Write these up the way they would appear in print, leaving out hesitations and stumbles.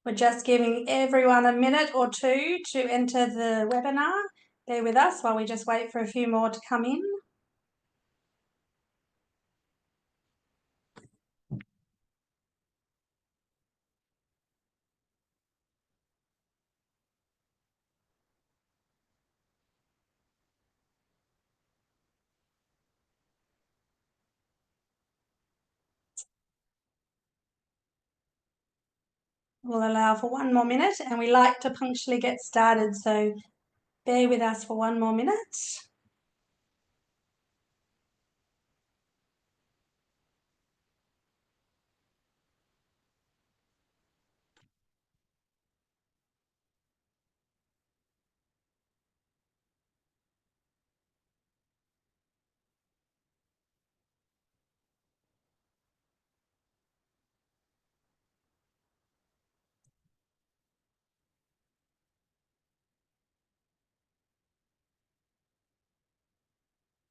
We're just giving everyone a minute or two to enter the webinar. Bear with us while we just wait for a few more to come in. We'll allow for one more minute, and we like to punctually get started, so bear with us for one more minute.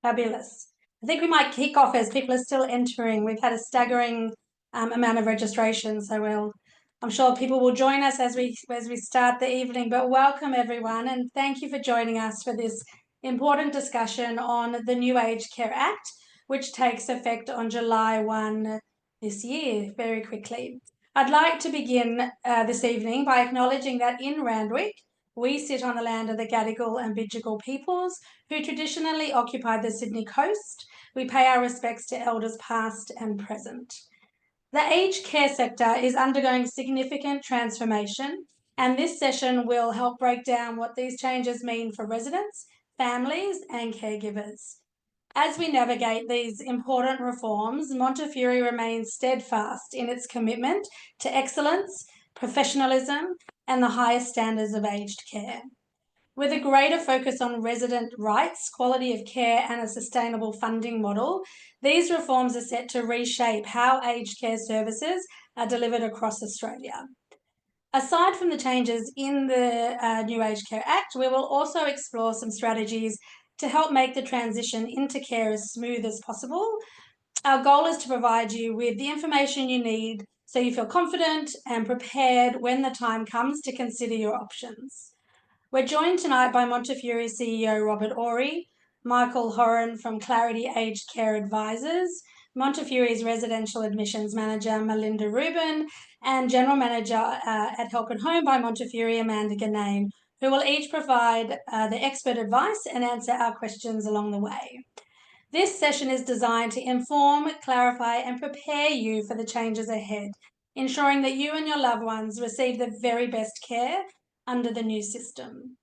Fabulous. I think we might kick off as people are still entering. We've had a staggering amount of registration, so I'm sure people will join us as we start the evening. But welcome everyone, and thank you for joining us for this important discussion on the New Aged Care Act, which takes effect on July 1 this year, very quickly. I'd like to begin this evening by acknowledging that in Randwick, we sit on the land of the Gadigal and Bidjigal peoples who traditionally occupied the Sydney coast. We pay our respects to elders past and present. The aged care sector is undergoing significant transformation, and this session will help break down what these changes mean for residents, families, and caregivers. As we navigate these important reforms, Montefiore remains steadfast in its commitment to excellence, professionalism, and the highest standards of aged care. With a greater focus on resident rights, quality of care, and a sustainable funding model, these reforms are set to reshape how aged care services are delivered across Australia. Aside from the changes in the New Aged Care Act, we will also explore some strategies to help make the transition into care as smooth as possible. Our goal is to provide you with the information you need so you feel confident and prepared when the time comes to consider your options. We're joined tonight by Montefiore CEO Robert Ory, Michael Horan from Clarity Aged Care Advisors, Montefiore's Residential Admissions Manager Melinda Rubin, and General Manager at Help and Home by Montefiore Amanda Ganane, who will each provide the expert advice and answer our questions along the way. This session is designed to inform, clarify, and prepare you for the changes ahead, ensuring that you and your loved ones receive the very best care under the new system.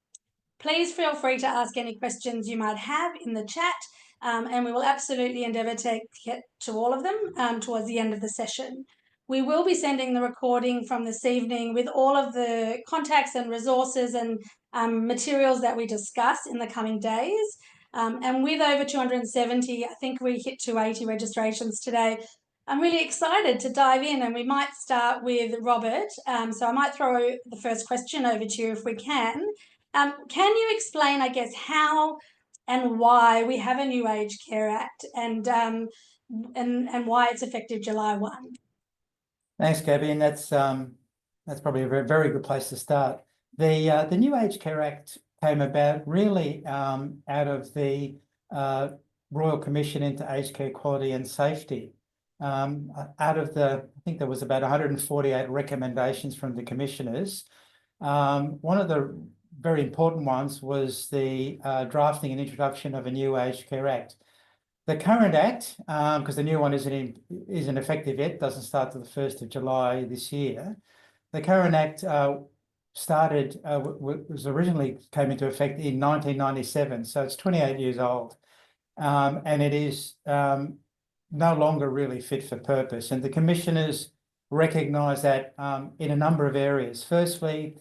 Please feel free to ask any questions you might have in the chat, and we will absolutely endeavour to get to all of them towards the end of the session. We will be sending the recording from this evening with all of the contacts and resources and materials that we discuss in the coming days. And with over 270, I think we hit 280 registrations today. I'm really excited to dive in, and we might start with Robert. So I might throw the first question over to you if we can. Can you explain, I guess, how and why we have a New Aged Care Act and why it's effective July 1? Thanks, Gabby, and that's probably a very, very good place to start. The New Aged Care Act came about really out of the Royal Commission into Aged Care Quality and Safety. Out of I think there was about 148 recommendations from the commissioners. One of the very important ones was the drafting and introduction of a new Aged Care Act. The current Act, because the new one isn't effective yet, doesn't start till the 1st of July this year. The current Act was originally came into effect in 1997, so it's 28 years old, and it is no longer really fit for purpose. And the commissioners recognise that in a number of areas. Firstly,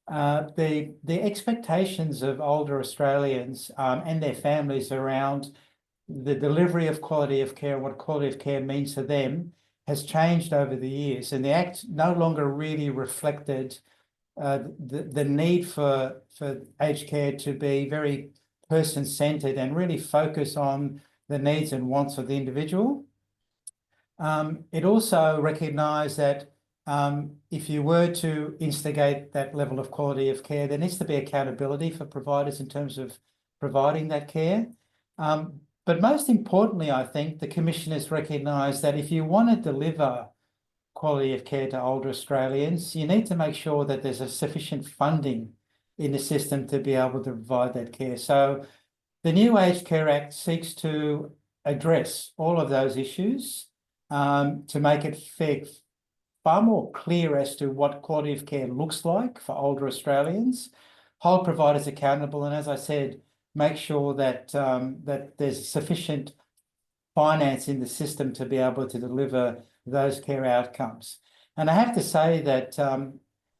the expectations of older Australians and their families around the delivery of quality of care and what quality of care means to them has changed over the years, and the Act no longer really reflected the need for aged care to be very person-centred and really focus on the needs and wants of the individual. It also recognised that if you were to instigate that level of quality of care, there needs to be accountability for providers in terms of providing that care. But most importantly, I think the Commissioners recognise that if you want to deliver quality of care to older Australians, you need to make sure that there's a sufficient funding in the system to be able to provide that care. So the new Aged Care Act seeks to address all of those issues to make it far more clear as to what quality of care looks like for older Australians, hold providers accountable, and as I said, make sure that that there's sufficient finance in the system to be able to deliver those care outcomes. And I have to say that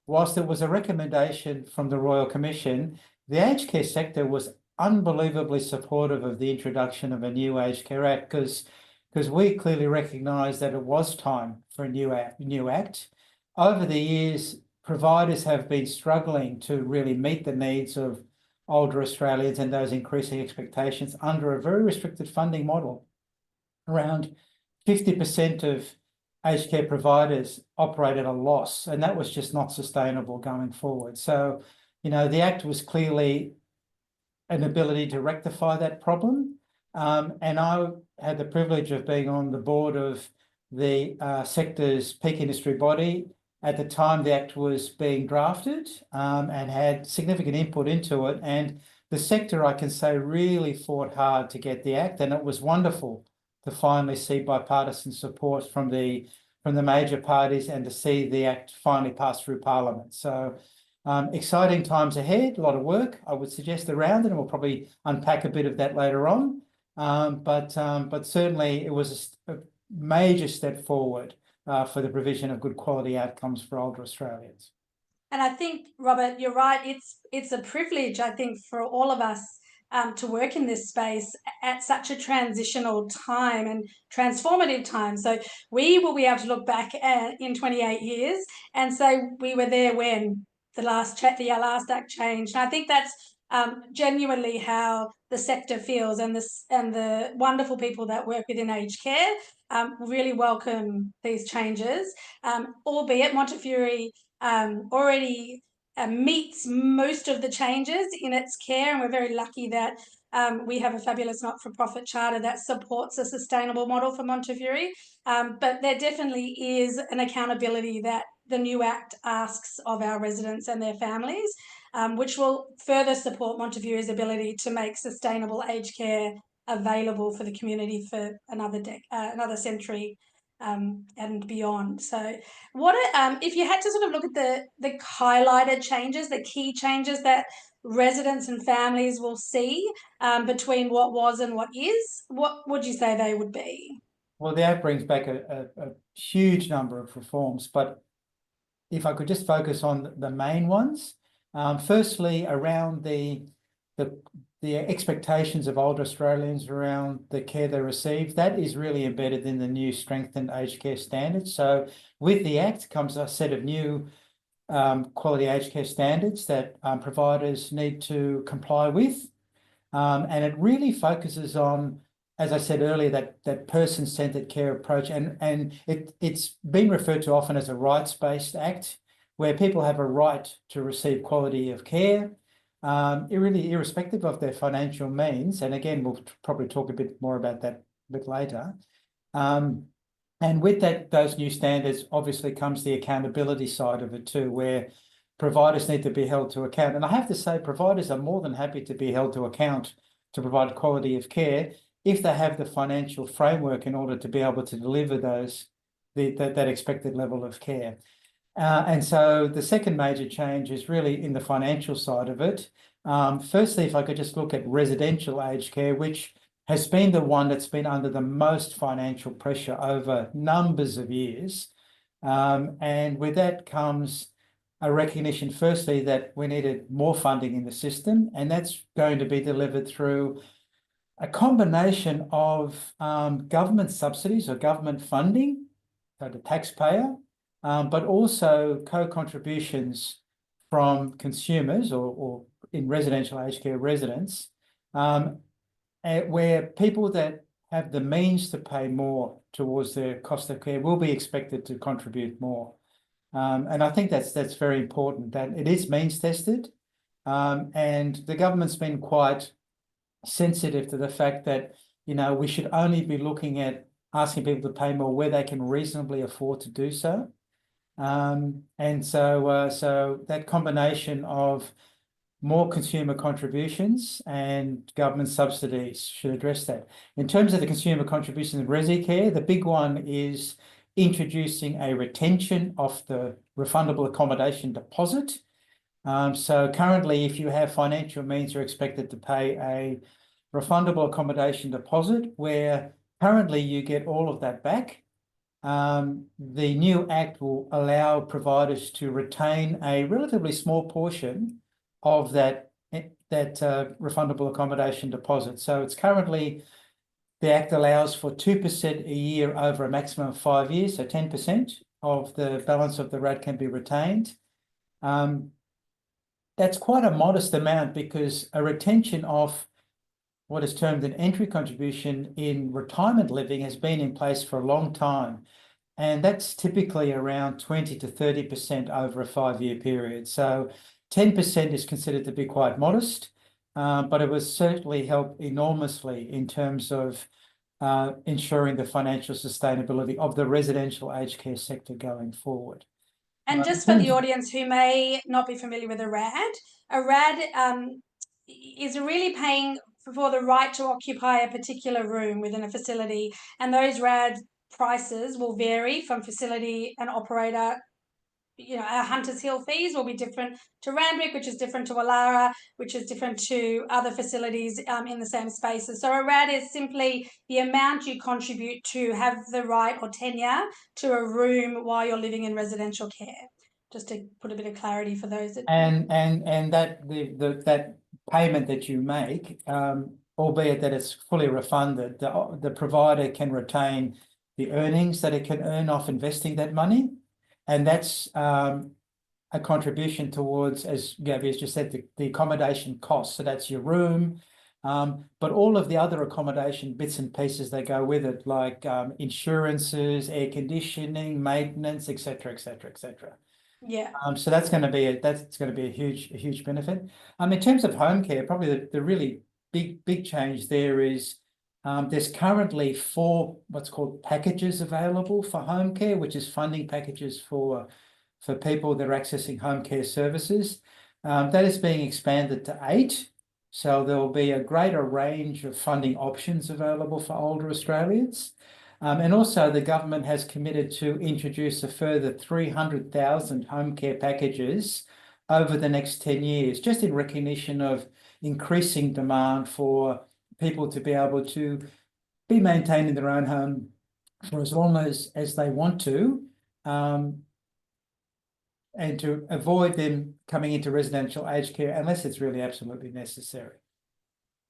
whilst there was a recommendation from the Royal Commission, the aged care sector was unbelievably supportive of the introduction of a new Aged Care Act because we clearly recognise that it was time for a new act. Over the years, providers have been struggling to really meet the needs of older Australians and those increasing expectations under a very restricted funding model. Around 50% of aged care providers operate at a loss, and that was just not sustainable going forward. So, you know, the Act was clearly an ability to rectify that problem. And I had the privilege of being on the board of the sector's peak industry body at the time the Act was being drafted and had significant input into it. And the sector, I can say, really fought hard to get the Act, and it was wonderful to finally see bipartisan support from the major parties and to see the Act finally pass through Parliament. So exciting times ahead, a lot of work, I would suggest, around it, and we'll probably unpack a bit of that later on. But certainly it was a major step forward for the provision of good quality outcomes for older Australians. And I think, Robert, you're right. It's a privilege, I think, for all of us to work in this space at such a transitional time and transformative time. So we will be able to look back in 28 years and say we were there when the last act changed. And I think that's genuinely how the sector feels, and the wonderful people that work within aged care really welcome these changes, albeit Montefiore already meets most of the changes in its care, and we're very lucky that we have a fabulous not-for-profit charter that supports a sustainable model for Montefiore. But there definitely is an accountability that the new Act asks of our residents and their families, which will further support Montefiore's ability to make sustainable aged care available for the community for another century and beyond. So what if you had to sort of look at the highlighted changes, the key changes that residents and families will see between what was and what is, what would you say they would be? Well, the Act brings back a huge number of reforms, but if I could just focus on the main ones. Firstly, around the expectations of older Australians around the care they receive, that is really embedded in the new strengthened aged care standards. So with the Act comes a set of new quality aged care standards that providers need to comply with. And it really focuses on, as I said earlier, that person-centred care approach, and it's been referred to often as a rights-based act, where people have a right to receive quality of care, really irrespective of their financial means. And again, we'll probably talk a bit more about that a bit later. And with those new standards, obviously comes the accountability side of it too, where providers need to be held to account. And I have to say, providers are more than happy to be held to account to provide quality of care if they have the financial framework in order to be able to deliver that expected level of care. And so the second major change is really in the financial side of it. Firstly, if I could just look at residential aged care, which has been the one that's been under the most financial pressure over numbers of years. And with that comes a recognition, firstly, that we needed more funding in the system, and that's going to be delivered through a combination of government subsidies or government funding, so the taxpayer, but also co-contributions from consumers or in residential aged care residents, where people that have the means to pay more towards their cost of care will be expected to contribute more. And I think that's very important, that it is means tested. And the government's been quite sensitive to the fact that, we should only be looking at asking people to pay more where they can reasonably afford to do so. And so that combination of more consumer contributions and government subsidies should address that. In terms of the consumer contributions in ResiCare, the big one is introducing a retention of the refundable accommodation deposit. So currently, if you have financial means, you're expected to pay a refundable accommodation deposit, where currently you get all of that back. The new act will allow providers to retain a relatively small portion of that refundable accommodation deposit. So it's currently, the act allows for 2% a year over a maximum of 5 years, so 10% of the balance of the RAD can be retained. That's quite a modest amount, because a retention of what is termed an entry contribution in retirement living has been in place for a long time. And that's typically around 20 to 30% over a 5-year period. So 10% is considered to be quite modest, but it will certainly help enormously in terms of ensuring the financial sustainability of the residential aged care sector going forward. And just for the audience who may not be familiar with a RAD is really paying for the right to occupy a particular room within a facility, and those RAD prices will vary from facility and operator. Our Hunters Hill fees will be different to Randwick, which is different to Wallara, which is different to other facilities in the same spaces. So a RAD is simply the amount you contribute to have the right or tenure to a room while you're living in residential care. Just to put a bit of clarity for those that and that that payment that you make, albeit that it's fully refunded, the provider can retain the earnings that it can earn off investing that money. And that's a contribution towards, as Gabby has just said, the accommodation costs. So that's your room, but all of the other accommodation bits and pieces that go with it, like insurances, air conditioning, maintenance, etc., etc., etc. Yeah. So that's going to be a huge benefit. In terms of home care, probably the really big change there is, there's currently 4 what's called packages available for home care, which is funding packages for people that are accessing home care services. That is being expanded to 8. So there will be a greater range of funding options available for older Australians. And also the government has committed to introduce a further 300,000 home care packages over the next 10 years, just in recognition of increasing demand for people to be able to be maintained in their own home for as long as they want to, and to avoid them coming into residential aged care unless it's really absolutely necessary.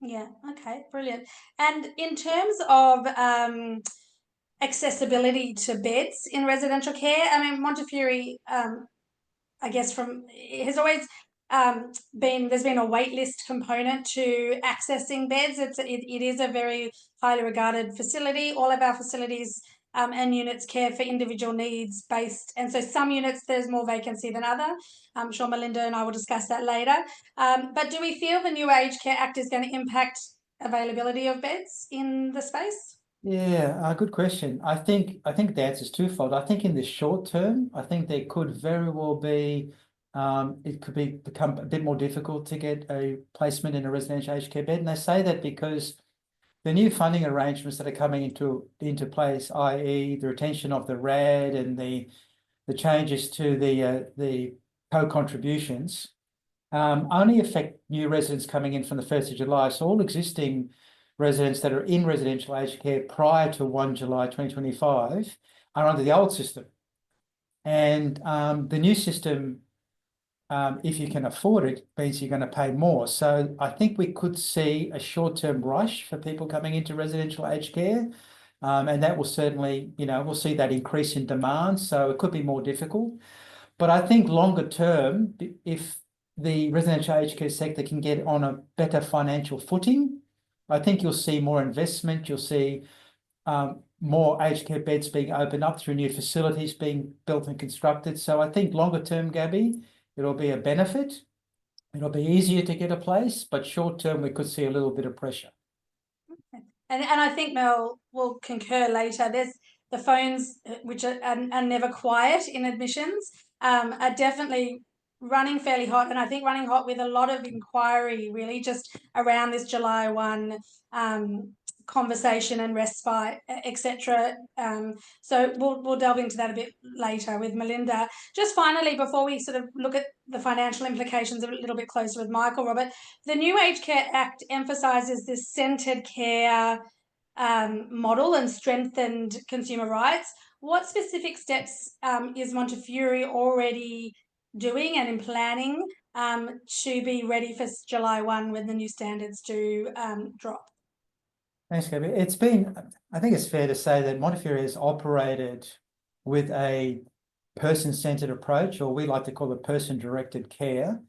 Yeah, okay, brilliant. And in terms of accessibility to beds in residential care, I mean, Montefiore, I guess has always there's been a wait list component to accessing beds. It is a very highly regarded facility. All of our facilities and units care for individual needs based, and so some units there's more vacancy than other. I'm sure Melinda and I will discuss that later. But do we feel the new Aged Care Act is going to impact availability of beds in the space? Yeah, good question. I think the answer is twofold. I think in the short term, I think there could very well be, it could become a bit more difficult to get a placement in a residential aged care bed. And they say that because the new funding arrangements that are coming into place, i.e. the retention of the RAD and the changes to the co-contributions, only affect new residents coming in from the 1st of July. So all existing residents that are in residential aged care prior to 1 July 2025 are under the old system. And the new system, if you can afford it, means you're going to pay more. So I think we could see a short-term rush for people coming into residential aged care. And that will certainly, we'll see that increase in demand. So it could be more difficult. But I think longer term, if the residential aged care sector can get on a better financial footing, I think you'll see more investment. You'll see more aged care beds being opened up through new facilities being built and constructed. So I think longer term, Gabby, it'll be a benefit. It'll be easier to get a place, but short term, we could see a little bit of pressure. And I think Mel will concur later. There's the phones, which are never quiet in admissions, are definitely running fairly hot, and I think running hot with a lot of inquiry really just around this July 1 conversation and respite, etc. So we'll delve into that a bit later with Melinda. Just finally, before we sort of look at the financial implications a little bit closer with Michael, Robert, the new Aged Care Act emphasises this centred care model and strengthened consumer rights. What specific steps is Montefiore already doing and in planning to be ready for July 1 when the new standards do drop? Thanks, Gabby. I think it's fair to say that Montefiore has operated with a person-centered approach, or we like to call it person-directed care,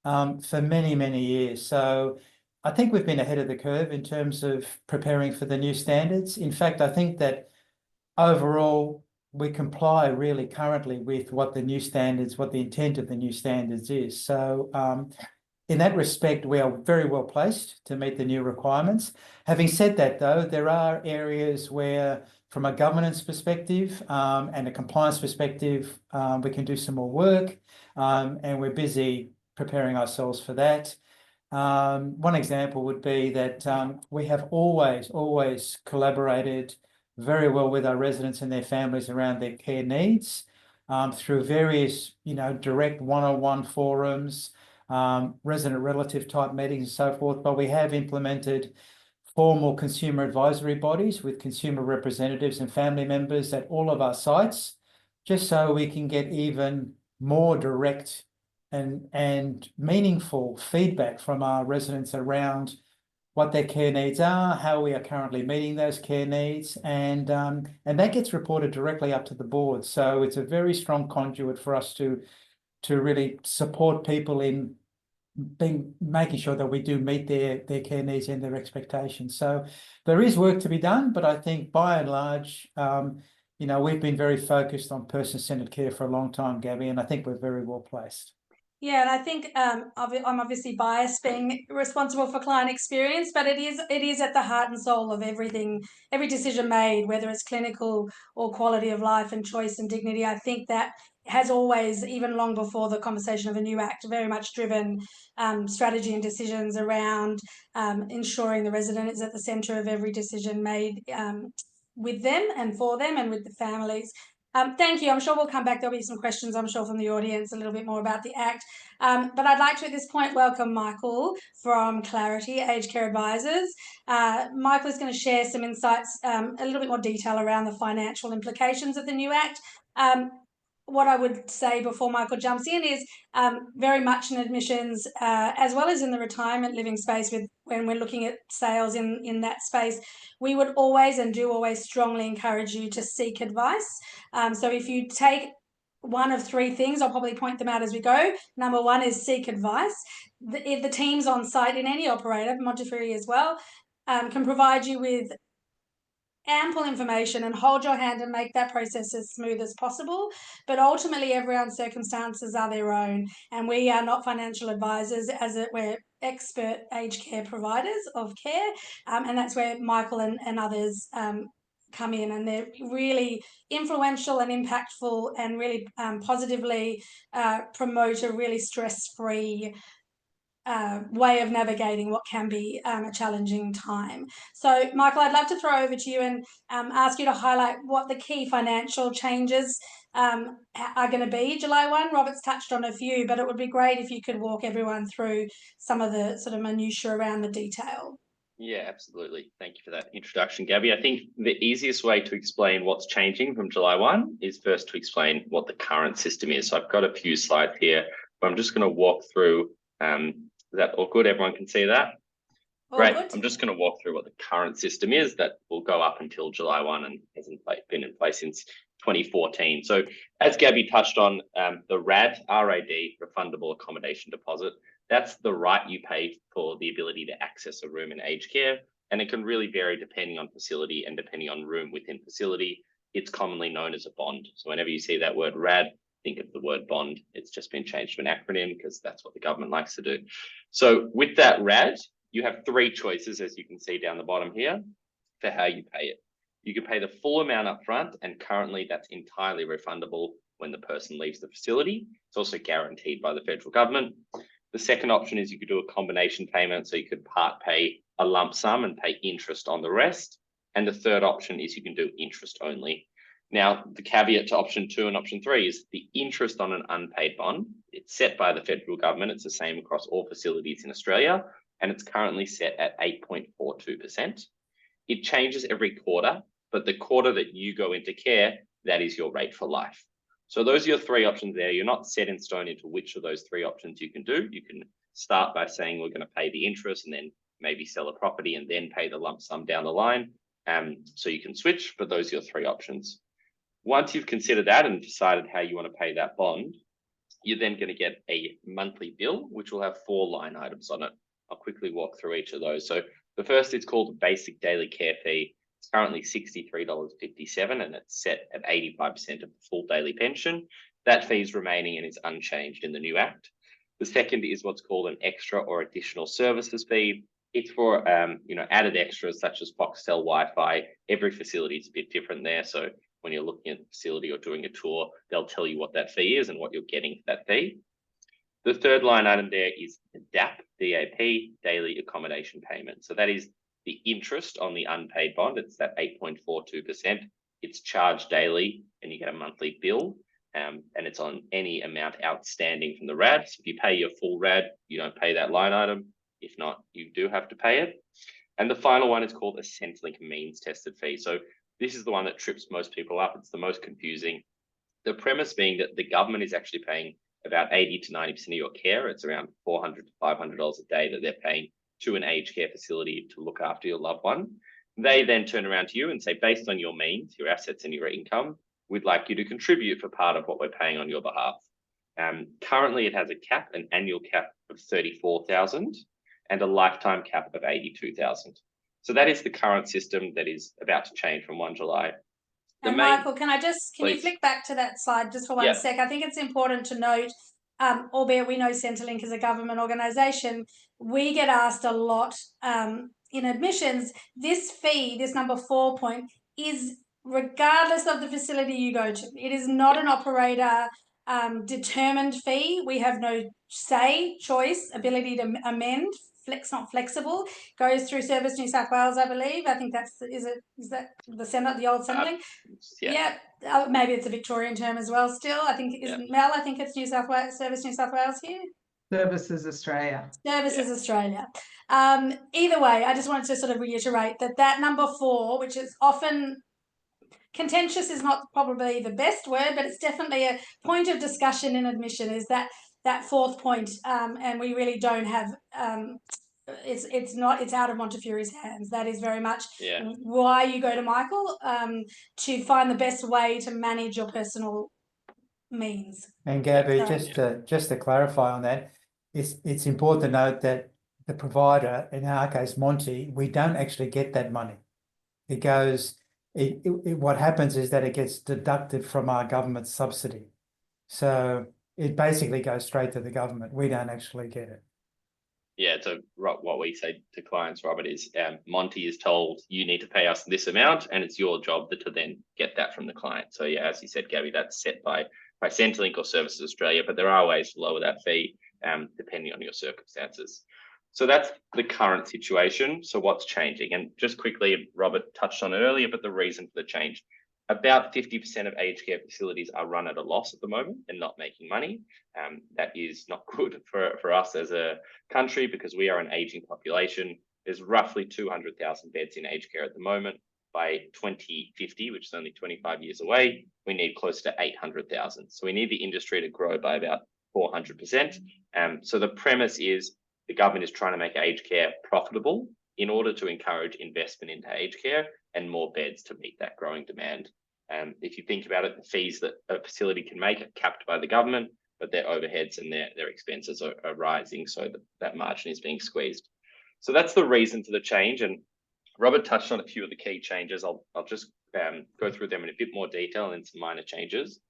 for many, many years. So I think we've been ahead of the curve in terms of preparing for the new standards. In fact, I think that overall we comply really currently with what the intent of the new standards is. So in that respect, we are very well placed to meet the new requirements. Having said that, though, there are areas where, from a governance perspective and a compliance perspective, we can do some more work, and we're busy preparing ourselves for that. One example would be that we have always collaborated very well with our residents and their families around their care needs through various, direct one-on-one forums, resident relative type meetings and so forth, but we have implemented formal consumer advisory bodies with consumer representatives and family members at all of our sites, just so we can get even more direct and meaningful feedback from our residents around what their care needs are, how we are currently meeting those care needs, and that gets reported directly up to the board. So it's a very strong conduit for us to really support people in making sure that we do meet their care needs and their expectations. So there is work to be done, but I think by and large, we've been very focused on person-centered care for a long time, Gabby, and I think we're very well placed. Yeah, and I think I'm obviously biased being responsible for client experience, but it is at the heart and soul of everything, every decision made, whether it's clinical or quality of life and choice and dignity. I think that has always, even long before the conversation of a new act, very much driven strategy and decisions around ensuring the resident is at the centre of every decision made with them and for them and with the families. Thank you. I'm sure we'll come back. There'll be some questions, I'm sure, from the audience a little bit more about the Act. But I'd like to, at this point, welcome Michael from Clarity, Aged Care Advisors. Michael is going to share some insights, a little bit more detail around the financial implications of the new Act. What I would say before Michael jumps in is very much in admissions, as well as in the retirement living space, when we're looking at sales in that space, we would always and do always strongly encourage you to seek advice. So if you take one of three things, I'll probably point them out as we go. Number one is seek advice. The teams on site in any operator, Montefiore as well, can provide you with ample information and hold your hand and make that process as smooth as possible. But ultimately, everyone's circumstances are their own, and we are not financial advisors, we're expert aged care providers of care, and that's where Michael and others come in, and they're really influential and impactful and really positively promote a really stress-free way of navigating what can be a challenging time. So, Michael, I'd love to throw over to you and ask you to highlight what the key financial changes are going to be July 1. Robert's touched on a few, but it would be great if you could walk everyone through some of the sort of minutiae around the detail. Yeah, absolutely. Thank you for that introduction, Gabby. I think the easiest way to explain what's changing from July 1 is first to explain what the current system is. So I've got a few slides here, but I'm just going to walk through. Is that all good? Everyone can see that? All Great. good. I'm just going to walk through what the current system is that will go up until July 1 and hasn't been in place since 2014. So as Gabby touched on, the RAD, refundable accommodation deposit, that's the right you pay for the ability to access a room in aged care and it can really vary depending on facility and depending on room within facility. It's commonly known as a bond. So whenever you see that word RAD, think of the word bond. It's just been changed to an acronym because that's what the government likes to do. So with that RAD, you have three choices, as you can see down the bottom here, for how you pay it. You can pay the full amount up front, and currently that's entirely refundable when the person leaves the facility. It's also guaranteed by the federal government. The second option is you could do a combination payment, so you could part pay a lump sum and pay interest on the rest. And the third option is you can do interest only. Now, the caveat to option 2 and option 3 is the interest on an unpaid bond. It's set by the federal government. It's the same across all facilities in Australia, and it's currently set at 8.42%. It changes every quarter, but the quarter that you go into care, that is your rate for life. So those are your three options there. You're not set in stone into which of those three options you can do. You can start by saying we're going to pay the interest and then maybe sell a property and then pay the lump sum down the line. So you can switch, but those are your three options. Once you've considered that and decided how you want to pay that bond, you're then going to get a monthly bill, which will have 4 line items on it. I'll quickly walk through each of those. So the first is called basic daily care fee. It's currently $63.57, and it's set at 85% of the full daily pension. That fee is remaining and is unchanged in the new Act. The second is what's called an extra or additional services fee. It's for added extras such as Foxtel Wi-Fi. Every facility is a bit different there. So when you're looking at the facility or doing a tour, they'll tell you what that fee is and what you're getting for that fee. The third line item there is the DAP, D-A-P, daily accommodation payment. So that is the interest on the unpaid bond. It's that 8.42%. It's charged daily and you get a monthly bill, and it's on any amount outstanding from the RAD. So if you pay your full RAD, you don't pay that line item. If not, you do have to pay it. And the final one is called a Centrelink means tested fee. So this is the one that trips most people up. It's the most confusing. The premise being that the government is actually paying about 80 to 90% of your care. It's around $400 to $500 a day that they're paying to an aged care facility to look after your loved one. They then turn around to you and say, based on your means, your assets and your income, we'd like you to contribute for part of what we're paying on your behalf. Currently, it has a cap, an annual cap of $34,000 and a lifetime cap of $82,000. So that is the current system that is about to change from 1 July. And Michael, can you flick back to that slide just for one sec? I think it's important to note, albeit we know Centrelink is a government organisation, we get asked a lot in admissions, this fee, this number 4 point, is regardless of the facility you go to. It is not an operator determined fee. We have no say, choice, ability to amend. Not flexible, goes through Service New South Wales, I believe. I think is that the Senate, the old Centrelink? Maybe it's a Victorian term as well still. I think Mel, I think it's New South Wales, Service New South Wales here. Services Australia. Services Australia. Either way, I just wanted to sort of reiterate that number 4, which is often contentious, is not probably the best word, but it's definitely a point of discussion in admission, is that 4th point, and we really don't have it's out of Montefiore's hands. That is very much why you go to Michael, to find the best way to manage your personal means. And Gabby, just to clarify on that, it's important to note that the provider, in our case Monty, we don't actually get that money. It goes, what happens is that it gets deducted from our government subsidy. So it basically goes straight to the government. We don't actually get it. Yeah, so what we say to clients, Robert, is Monty is told you need to pay us this amount, and it's your job to then get that from the client. So yeah, as you said, Gabby, that's set by Centrelink or Services Australia, but there are ways to lower that fee depending on your circumstances. So that's the current situation. So what's changing? And just quickly, Robert touched on it earlier, but the reason for the change. About 50% of aged care facilities are run at a loss at the moment and not making money. That is not good for us as a country because we are an aging population. There's roughly 200,000 beds in aged care at the moment. By 2050, which is only 25 years away, we need close to 800,000. So we need the industry to grow by about 400%. So the premise is the government is trying to make aged care profitable in order to encourage investment into aged care and more beds to meet that growing demand. If you think about it, the fees that a facility can make are capped by the government, but their overheads and their expenses are rising, so that margin is being squeezed. So that's the reason for the change. And Robert touched on a few of the key changes. I'll just go through them in a bit more detail and some minor changes.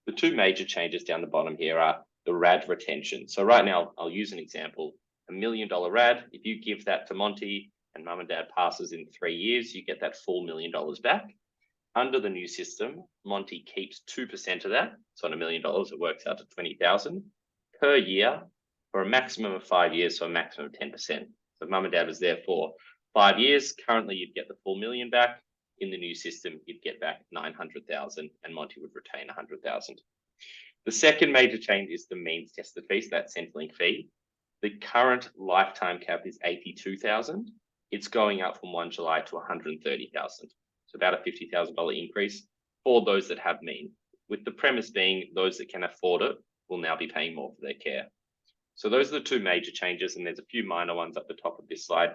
The two major changes down the bottom here are the RAD retention. So right now, I'll use an example, $1 million RAD. If you give that to Monty and mum and dad passes in 3 years, you get that full $1 million back. Under the new system, Monty keeps 2% of that. So on $1 million, it works out to 20,000 per year for a maximum of 5 years, so a maximum of 10%. So if mum and dad was there for 5 years, currently you'd get the full $1 million back. In the new system, you'd get back 900,000 and Monty would retain 100,000. The second major change is the means tested fee, so that Centrelink fee. The current lifetime cap is 82,000. It's going up from 1 July to 130,000. So about a $50,000 increase for those that have means, with the premise being those that can afford it will now be paying more for their care. So those are the two major changes, and there's a few minor ones at the top of this slide.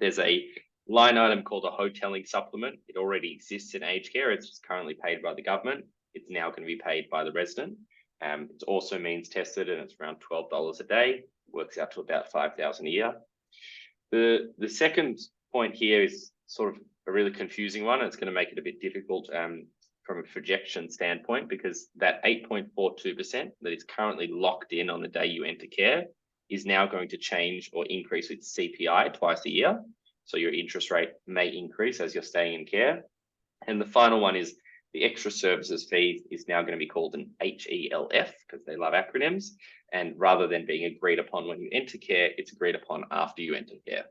There's a line item called a hotelling supplement. It already exists in aged care. It's just currently paid by the government. It's now going to be paid by the resident. It also means tested, and it's around $12 a day. Works out to about $5,000 a year. The second point here is sort of a really confusing one. It's going to make it a bit difficult from a projection standpoint, because that 8.42% that is currently locked in on the day you enter care is now going to change or increase with CPI twice a year. So your interest rate may increase as you're staying in care. And the final one is the extra services fee is now going to be called an HELF, because they love acronyms. And rather than being agreed upon when you enter care, it's agreed upon after you enter care.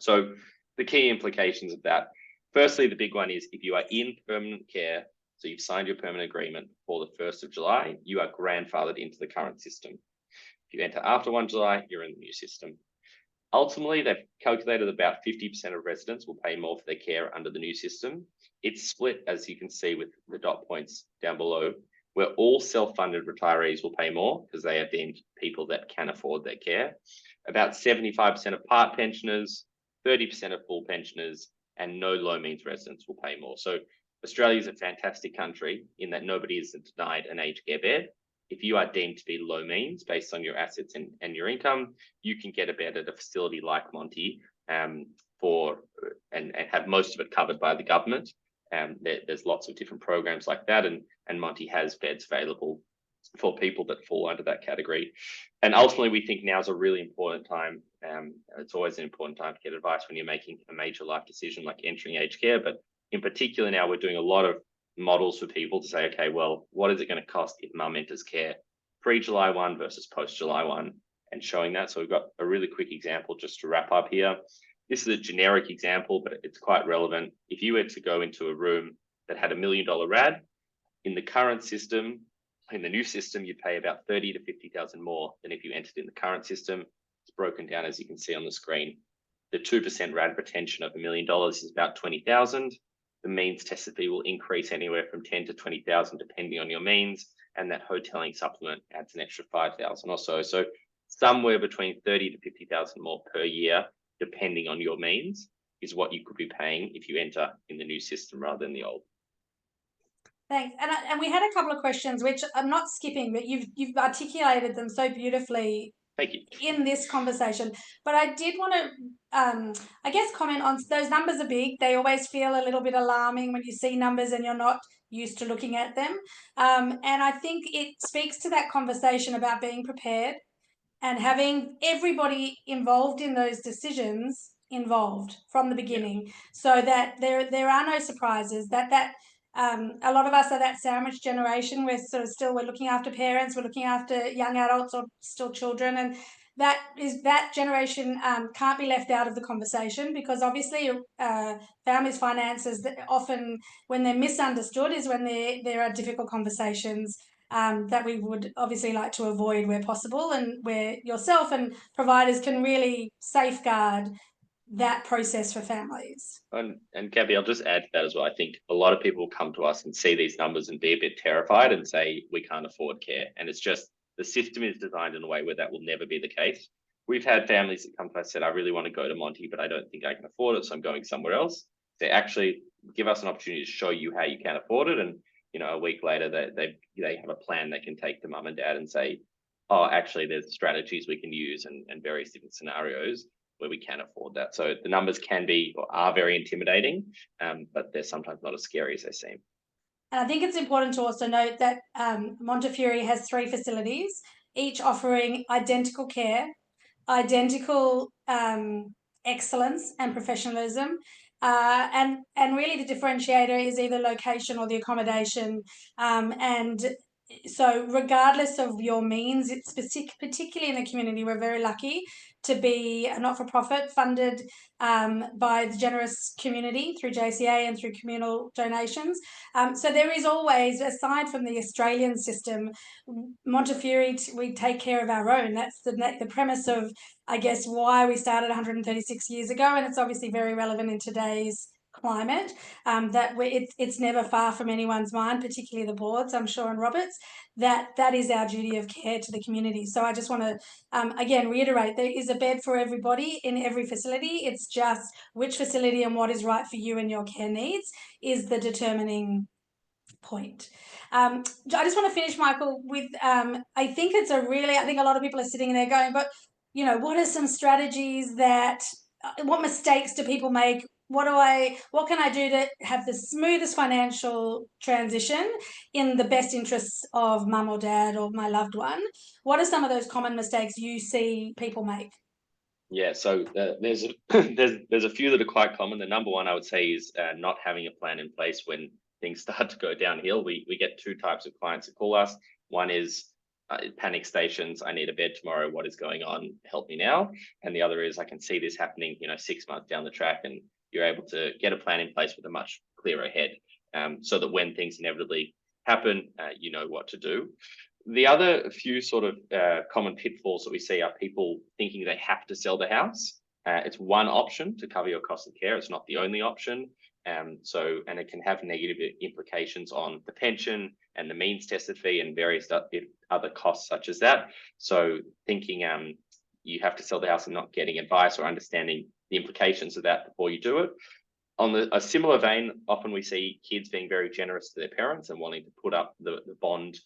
So the key implications of that, firstly, the big one is if you are in permanent care, so you've signed your permanent agreement before the 1st of July, you are grandfathered into the current system. If you enter after 1 July, you're in the new system. Ultimately, they've calculated about 50% of residents will pay more for their care under the new system. It's split, as you can see with the dot points down below, where all self-funded retirees will pay more because they are deemed people that can afford their care. About 75% of part pensioners, 30% of full pensioners, and no low means residents will pay more. So Australia is a fantastic country in that nobody is denied an aged care bed. If you are deemed to be low means based on your assets and your income, you can get a bed at a facility like Monty and have most of it covered by the government. There's lots of different programs like that, and Monty has beds available for people that fall under that category. And ultimately, we think now is a really important time. It's always an important time to get advice when you're making a major life decision like entering aged care. But in particular, now we're doing a lot of models for people to say, okay, well, what is it going to cost if mum enters care pre-July 1 versus post-July 1, and showing that. So we've got a really quick example just to wrap up here. This is a generic example, but it's quite relevant. If you were to go into a room that had $1 million RAD, in the current system, in the new system, you'd pay about 30 to 50,000 more than if you entered in the current system. It's broken down, as you can see on the screen. The 2% RAD retention of $1 million is about 20,000. The means tested fee will increase anywhere from 10 to 20,000 depending on your means, and that hotelling supplement adds an extra 5,000 or so. So somewhere between 30 to 50,000 more per year, depending on your means, is what you could be paying if you enter in the new system rather than the old. Thanks. And we had a couple of questions, which I'm not skipping, but you've articulated them so beautifully. Thank you. In this conversation, but I did want to, I guess, comment on those numbers are big. They always feel a little bit alarming when you see numbers and you're not used to looking at them. And I think it speaks to that conversation about being prepared and having everybody involved in those decisions involved from the beginning, so that there are no surprises. A lot of us are that sandwich generation. We're looking after parents, we're looking after young adults or still children, and that generation can't be left out of the conversation, because obviously families' finances often, when they're misunderstood, is when there are difficult conversations that we would obviously like to avoid where possible, and where yourself and providers can really safeguard that process for families. And Gabby, I'll just add to that as well. I think a lot of people come to us and see these numbers and be a bit terrified and say, we can't afford care. And it's just, the system is designed in a way where that will never be the case. We've had families that come to us and said, I really want to go to Monty, but I don't think I can afford it, so I'm going somewhere else. They actually give us an opportunity to show you how you can afford it. And, a week later, they have a plan they can take to mum and dad and say, oh, actually, there's strategies we can use and various different scenarios. where we can afford that. So the numbers can be or are very intimidating, but they're sometimes not as scary as they seem. And I think it's important to also note that Montefiore has 3 facilities, each offering identical care, identical excellence and professionalism. And really the differentiator is either location or the accommodation. And so regardless of your means, it's particularly in the community, we're very lucky to be a not-for-profit funded by the generous community through JCA and through communal donations. So there is always, aside from the Australian system, Montefiore, we take care of our own. That's the premise of, I guess, why we started 136 years ago, and it's obviously very relevant in today's climate. That it's never far from anyone's mind, particularly the boards, I'm sure, and Robert's, that is our duty of care to the community. So I just want to again reiterate, there is a bed for everybody in every facility. It's just which facility and what is right for you and your care needs is the determining point. I just want to finish, Michael, with I think a lot of people are sitting there going, but what are some strategies that what mistakes do people make? What can I do to have the smoothest financial transition in the best interests of mum or dad or my loved one? What are some of those common mistakes you see people make? Yeah, so there's a few that are quite common. The number one I would say is not having a plan in place when things start to go downhill. We get 2 types of clients that call us. One is panic stations. I need a bed tomorrow. What is going on? Help me now. And the other is I can see this happening, 6 months down the track, and you're able to get a plan in place with a much clearer head, so that when things inevitably happen, you know what to do. The other few sort of common pitfalls that we see are people thinking they have to sell the house. It's one option to cover your cost of care. It's not the only option. And it can have negative implications on the pension and the means tested fee and various other costs such as that. So thinking you have to sell the house and not getting advice or understanding the implications of that before you do it. On a similar vein, often we see kids being very generous to their parents and wanting to put up the bond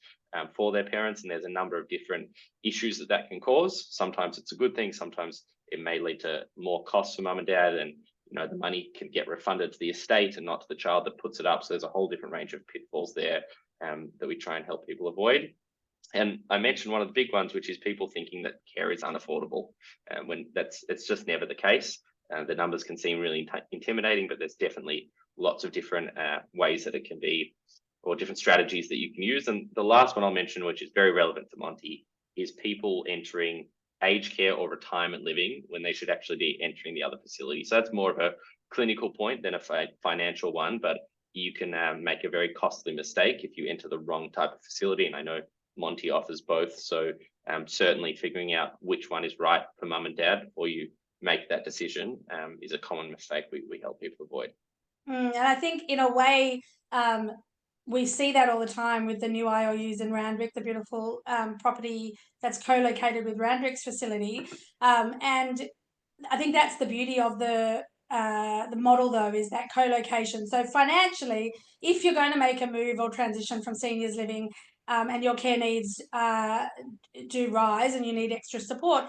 for their parents. And there's a number of different issues that can cause. Sometimes it's a good thing. Sometimes it may lead to more costs for mum and dad, and the money can get refunded to the estate and not to the child that puts it up. So there's a whole different range of pitfalls there that we try and help people avoid. And I mentioned one of the big ones, which is people thinking that care is unaffordable, when it's just never the case. The numbers can seem really intimidating, but there's definitely lots of different ways that it can be, or different strategies that you can use. And the last one I'll mention, which is very relevant to Monty, is people entering aged care or retirement living when they should actually be entering the other facility. So that's more of a clinical point than a financial one, but you can make a very costly mistake if you enter the wrong type of facility. And I know Monty offers both. So certainly figuring out which one is right for mum and dad before you make that decision is a common mistake we help people avoid. And I think in a way, we see that all the time with the new IOUs in Randwick, the beautiful property that's co-located with Randwick's facility. And I think that's the beauty of the model, though, is that co-location. So financially, if you're going to make a move or transition from seniors living and your care needs do rise and you need extra support,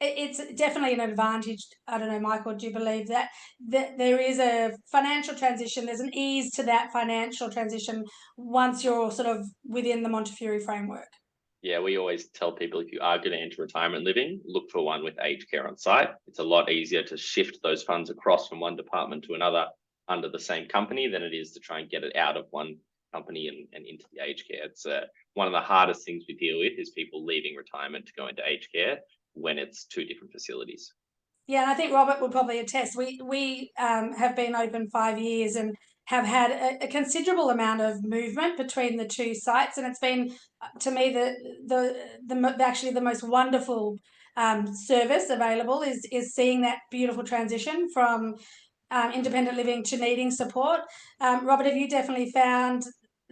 it's definitely an advantage. I don't know, Michael, do you believe that there is a financial transition, there's an ease to that financial transition once you're sort of within the Montefiore framework? Yeah, we always tell people if you are going to enter retirement living, look for one with aged care on site. It's a lot easier to shift those funds across from one department to another under the same company than it is to try and get it out of one company and into the aged care. It's one of the hardest things we deal with is people leaving retirement to go into aged care when it's 2 different facilities. Yeah, and I think Robert would probably attest. We have been open 5 years and have had a considerable amount of movement between the 2 sites, and it's been, to me, actually the most wonderful service available is seeing that beautiful transition from independent living to needing support. Robert, have you definitely found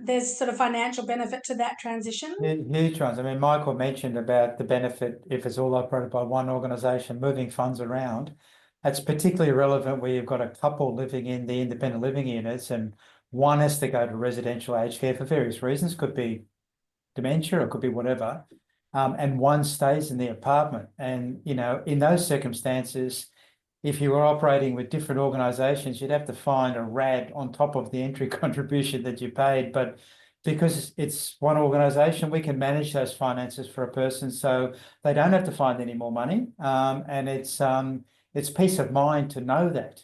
there's sort of financial benefit to that transition? Huge ones. I mean, Michael mentioned about the benefit if it's all operated by one organisation, moving funds around. That's particularly relevant where you've got a couple living in the independent living units and one has to go to residential aged care for various reasons. Could be dementia or could be whatever. And one stays in the apartment. And, in those circumstances, if you were operating with different organisations, you'd have to find a RAD on top of the entry contribution that you paid. But because it's one organisation, we can manage those finances for a person, so they don't have to find any more money. And it's peace of mind to know that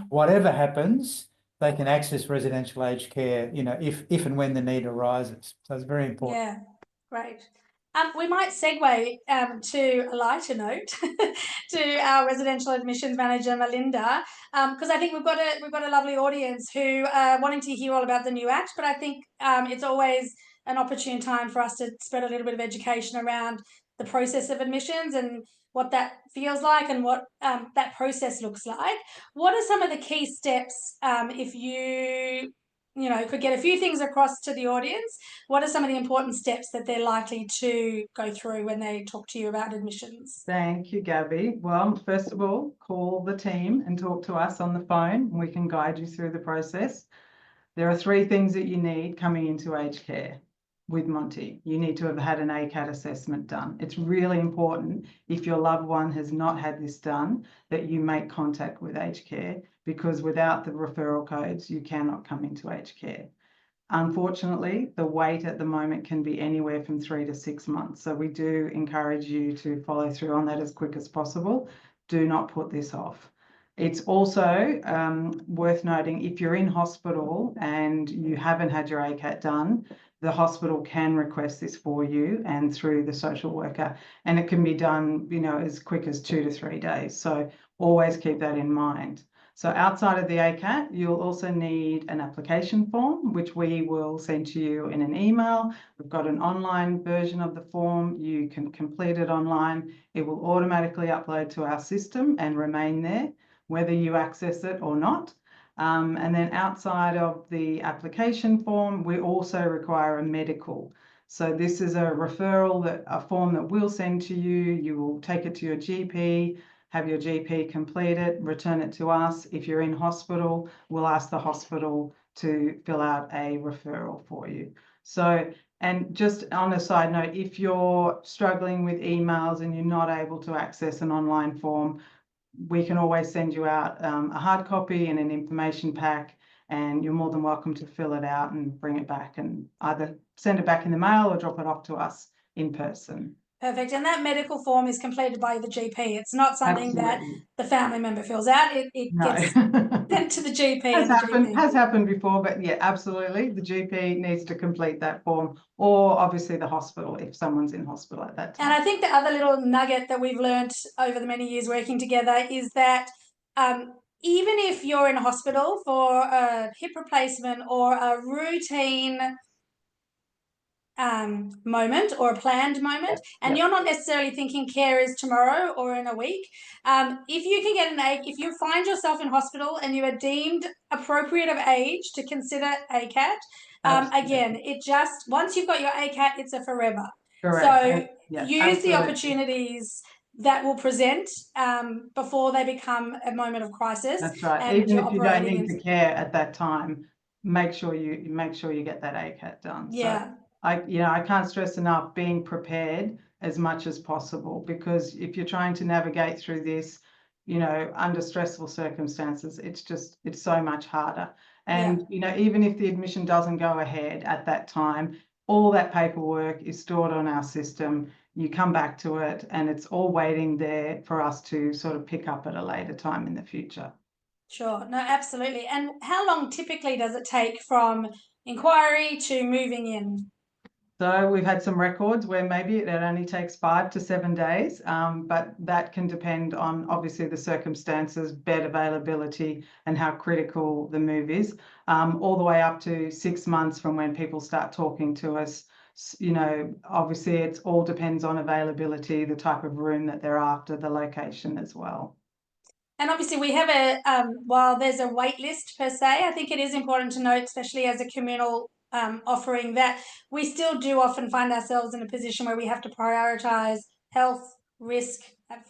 whatever happens, they can access residential aged care, you know, if and when the need arises. So it's very important. Yeah, great. We might segue to a lighter note to our residential admissions manager, Melinda, because I think we've got a lovely audience who are wanting to hear all about the new Act, but I think it's always an opportune time for us to spread a little bit of education around the process of admissions and what that feels like and what that process looks like. What are some of the key steps if you know, could get a few things across to the audience? What are some of the important steps that they're likely to go through when they talk to you about admissions? Thank you, Gabby. Well, first of all, call the team and talk to us on the phone. We can guide you through the process. There are 3 things that you need coming into aged care with Monty. You need to have had an ACAT assessment done. It's really important, if your loved one has not had this done, that you make contact with aged care, because without the referral codes, you cannot come into aged care. Unfortunately, the wait at the moment can be anywhere from 3 to 6 months. So we do encourage you to follow through on that as quick as possible. Do not put this off. It's also worth noting, if you're in hospital and you haven't had your ACAT done, the hospital can request this for you and through the social worker, and it can be done, you know, as quick as 2 to 3 days. So always keep that in mind. So outside of the ACAT, you'll also need an application form, which we will send to you in an email. We've got an online version of the form. You can complete it online. It will automatically upload to our system and remain there, whether you access it or not. And then outside of the application form, we also require a medical. So this is a referral, a form that we'll send to you. You will take it to your GP, have your GP complete it, return it to us. If you're in hospital, we'll ask the hospital to fill out a referral for you. So, and just on a side note, if you're struggling with emails and you're not able to access an online form, we can always send you out a hard copy and an information pack, and you're more than welcome to fill it out and bring it back and either send it back in the mail or drop it off to us in person. Perfect. And that medical form is completed by the GP. It's not something Absolutely. that the family member fills out. It No. gets sent to the GP. Has happened before, but yeah, absolutely. The GP needs to complete that form, or obviously the hospital if someone's in hospital at that time. And I think the other little nugget that we've learnt over the many years working together is that even if you're in a hospital for a hip replacement or a routine moment or a planned moment, and you're not necessarily thinking care is tomorrow or in a week, if you can get if you find yourself in hospital and you are deemed appropriate of age to consider ACAT, again, it just, once you've got your ACAT, it's a forever. Correct. So yeah, use absolutely. the opportunities that will present before they become a moment of crisis. That's right. And even if you don't need to care at that time, make sure you get that ACAT done. Yeah. So I can't stress enough being prepared as much as possible, because if you're trying to navigate through this, you know, under stressful circumstances, it's so much harder. And you know, even if the admission doesn't go ahead at that time, all that paperwork is stored on our system. You come back to it and it's all waiting there for us to sort of pick up at a later time in the future. Sure. No, absolutely. And how long typically does it take from inquiry to moving in? So we've had some records where maybe it only takes 5 to 7 days, but that can depend on obviously the circumstances, bed availability, and how critical the move is, all the way up to 6 months from when people start talking to us. You know, obviously it all depends on availability, the type of room that they're after, the location as well. And obviously we have while there's a wait list per se, I think it is important to note, especially as a communal offering, that we still do often find ourselves in a position where we have to prioritise health, risk,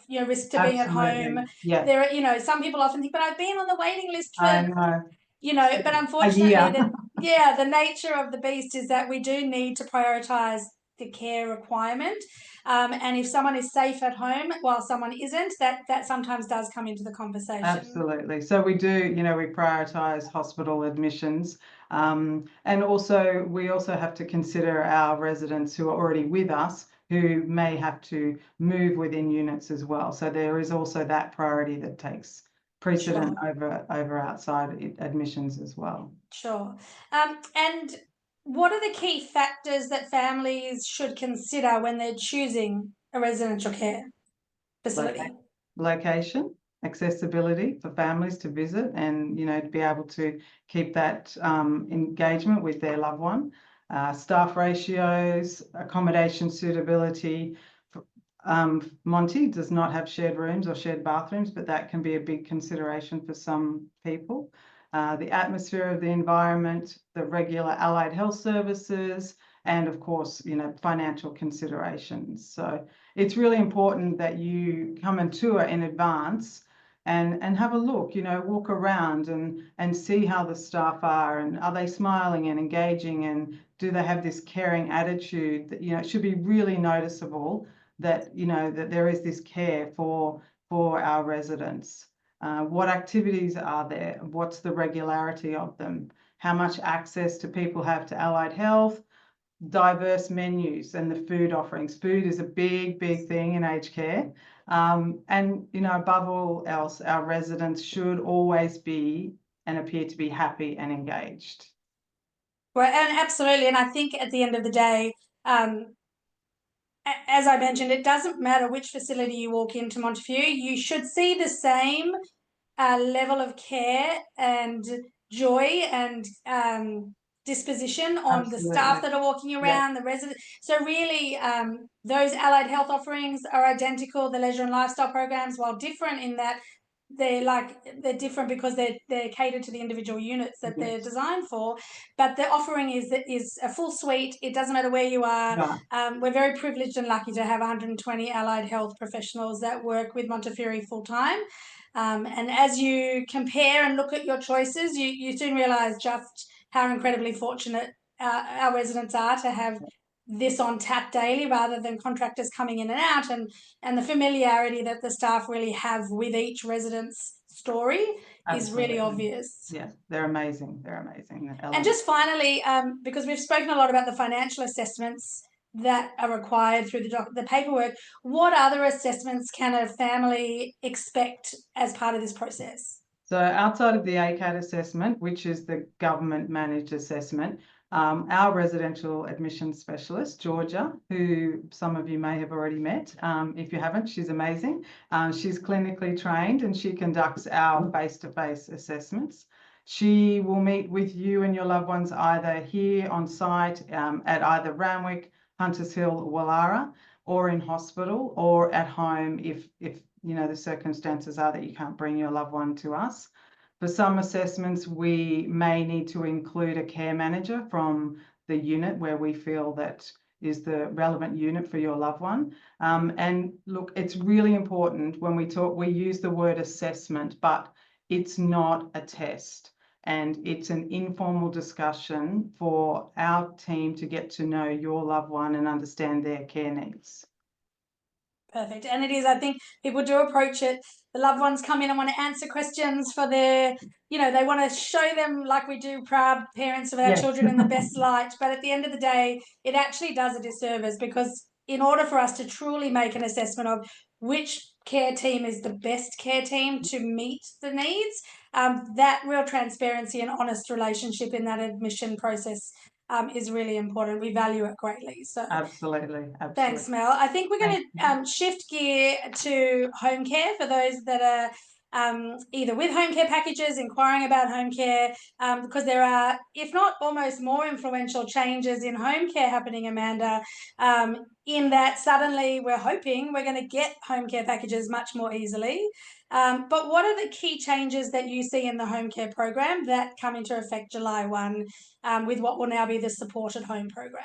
risk to being at home. Yeah. There are, you know, some people often think, but I've been on the waiting list for, I know. You know, but unfortunately, the nature of the beast is that we do need to prioritise the care requirement. And if someone is safe at home while someone isn't, that sometimes does come into the conversation. Absolutely. So we do, you know, we prioritise hospital admissions. And also we also have to consider our residents who are already with us who may have to move within units as well. So there is also that priority that takes precedent over outside admissions as well. Sure. And what are the key factors that families should consider when they're choosing a residential care facility? Location, accessibility for families to visit, and you know, to be able to keep that engagement with their loved one. Staff ratios, accommodation suitability. Monty does not have shared rooms or shared bathrooms, but that can be a big consideration for some people. The atmosphere of the environment, the regular allied health services, and of course, you know, financial considerations. So it's really important that you come and tour in advance and have a look, you know, walk around and see how the staff are, and are they smiling and engaging, and do they have this caring attitude that, you know, it should be really noticeable that, you know, that there is this care for our residents. What activities are there? What's the regularity of them? How much access do people have to allied health? Diverse menus and the food offerings. Food is a big thing in aged care. And, you know, above all else, our residents should always be and appear to be happy and engaged. Well, and absolutely. And I think at the end of the day, as I mentioned, it doesn't matter which facility you walk into Montefiore, you should see the same level of care and joy and disposition on the staff that are walking around, the residents. So really, those allied health offerings are identical. The leisure and lifestyle programs, while different in that they're different because they're catered to the individual units that they're designed for, but the offering is a full suite. It doesn't matter where you are. We're very privileged and lucky to have 120 allied health professionals that work with Montefiore full time. And as you compare and look at your choices, you soon realise just how incredibly fortunate our residents are to have this on tap daily rather than contractors coming in and out, and the familiarity that the staff really have with each resident's story is really obvious. Yeah, they're amazing. They're amazing. And just finally, because we've spoken a lot about the financial assessments that are required through the paperwork, what other assessments can a family expect as part of this process? So outside of the ACAT assessment, which is the government managed assessment, our residential admissions specialist, Georgia, who some of you may have already met. If you haven't, she's amazing. She's clinically trained and she conducts our face-to-face assessments. She will meet with you and your loved ones either here on site at either Randwick, Hunters Hill, Wallara, or in hospital, or at home if you know the circumstances are that you can't bring your loved one to us. For some assessments, we may need to include a care manager from the unit where we feel that is the relevant unit for your loved one. And look, it's really important when we talk, we use the word assessment, but it's not a test. And it's an informal discussion for our team to get to know your loved one and understand their care needs. Perfect. And it is, I think people do approach it. The loved ones come in and want to answer questions for their, you know, they want to show them, like we do, proud parents of our children in the best light. But at the end of the day, it actually does a disservice, because in order for us to truly make an assessment of which care team is the best care team to meet the needs, that real transparency and honest relationship in that admission process is really important. We value it greatly. So absolutely. Thanks, Mel. I think we're going to shift gear to home care for those that are either with home care packages, inquiring about home care, because there are, if not almost more influential changes in home care happening, Amanda, in that suddenly we're hoping we're going to get home care packages much more easily. But what are the key changes that you see in the home care program that come into effect July 1 with what will now be the supported home program?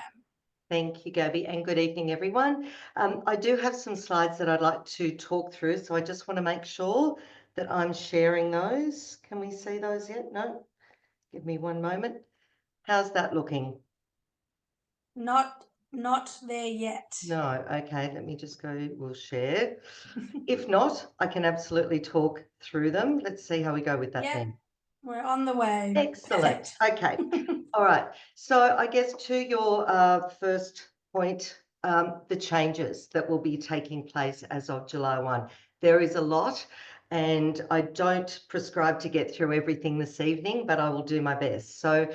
Thank you, Gabby, and good evening, everyone. I do have some slides that I'd like to talk through, so I just want to make sure that I'm sharing those. Can we see those yet? No? Give me one moment. How's that looking? Not Not there yet. No, okay, let me just go, we'll share. If not, I can absolutely talk through them. Let's see how we go with that Yeah. then. We're on the way. Excellent. Perfect. Okay. All right. So I guess to your first point, the changes that will be taking place as of July 1. There is a lot, and I don't prescribe to get through everything this evening, but I will do my best. So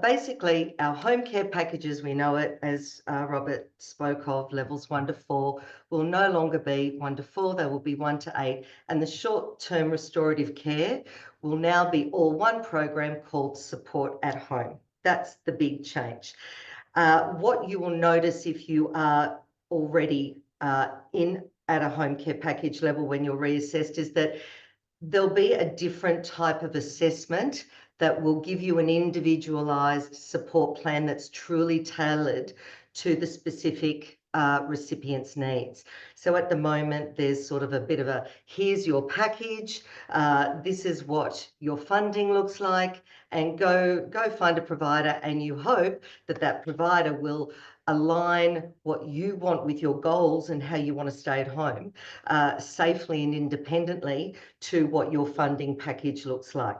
basically, our home care packages, we know it, as Robert spoke of, levels 1 to 4, will no longer be 1 to 4, they will be 1 to 8. And the short-term restorative care will now be all one program called Support at Home. That's the big change. What you will notice if you are already in at a home care package level when you're reassessed is that there'll be a different type of assessment that will give you an individualized support plan that's truly tailored to the specific recipient's needs. So at the moment, there's sort of a bit of a, here's your package, this is what your funding looks like, and go find a provider, and you hope that that provider will align what you want with your goals and how you want to stay at home safely and independently to what your funding package looks like.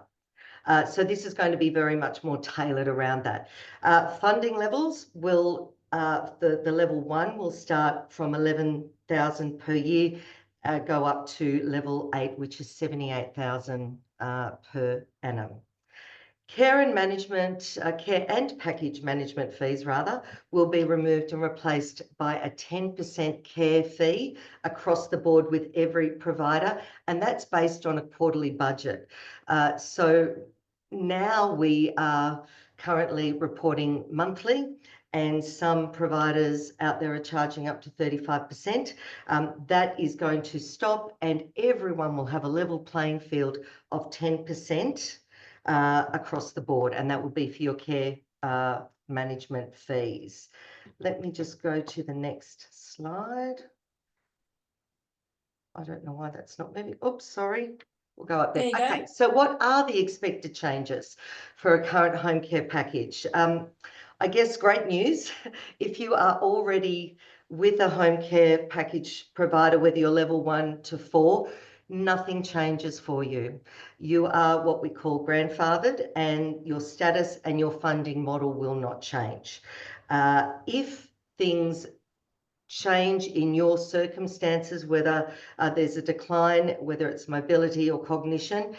So this is going to be very much more tailored around that. Funding levels will, the level 1 will start from 11,000 per year, go up to level 8, which is 78,000 per annum. Care and management, care and package management fees rather, will be removed and replaced by a 10% care fee across the board with every provider, and that's based on a quarterly budget. So now we are currently reporting monthly, and some providers out there are charging up to 35%. That is going to stop, and everyone will have a level playing field of 10%. Across the board, and that will be for your care management fees. Let me just go to the next slide. I don't know why that's not moving. Oops, sorry. We'll go up there. Okay, so what are the expected changes for a current home care package? I guess great news. If you are already with a home care package provider, whether you're level 1 to 4, nothing changes for you. You are what we call grandfathered, and your status and your funding model will not change. If things change in your circumstances, whether there's a decline, whether it's mobility or cognition,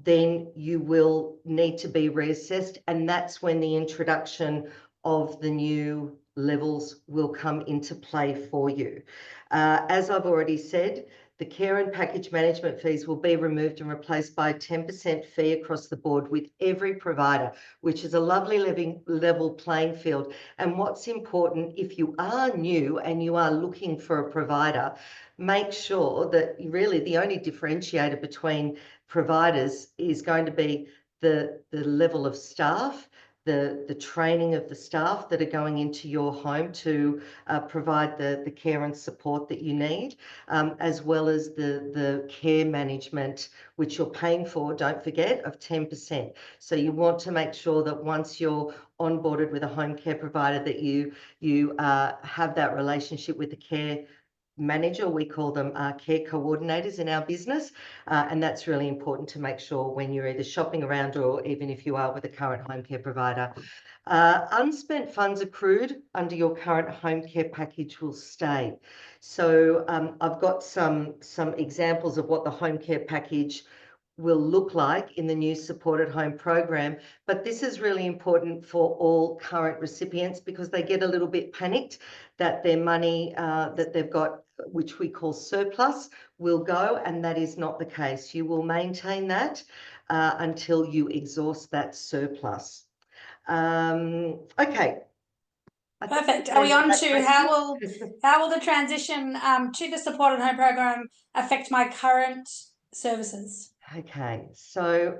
then you will need to be reassessed, and that's when the introduction of the new levels will come into play for you. As I've already said, the care and package management fees will be removed and replaced by a 10% fee across the board with every provider, which is a lovely level playing field. And what's important, if you are new and you are looking for a provider, make sure that really the only differentiator between providers is going to be the level of staff, the training of the staff that are going into your home to provide the care and support that you need, as well as the care management, which you're paying for, don't forget, of 10%. So you want to make sure that once you're onboarded with a home care provider that you have that relationship with the care manager. We call them care coordinators in our business, and that's really important to make sure when you're either shopping around or even if you are with a current home care provider. Unspent funds accrued under your current home care package will stay. So I've got some examples of what the home care package will look like in the new supported home program, but this is really important for all current recipients because they get a little bit panicked that their money that they've got, which we call surplus, will go, and that is not the case. You will maintain that until you exhaust that surplus. Okay. Perfect. Are we on to how will the transition to the supported home program affect my current services? Okay, so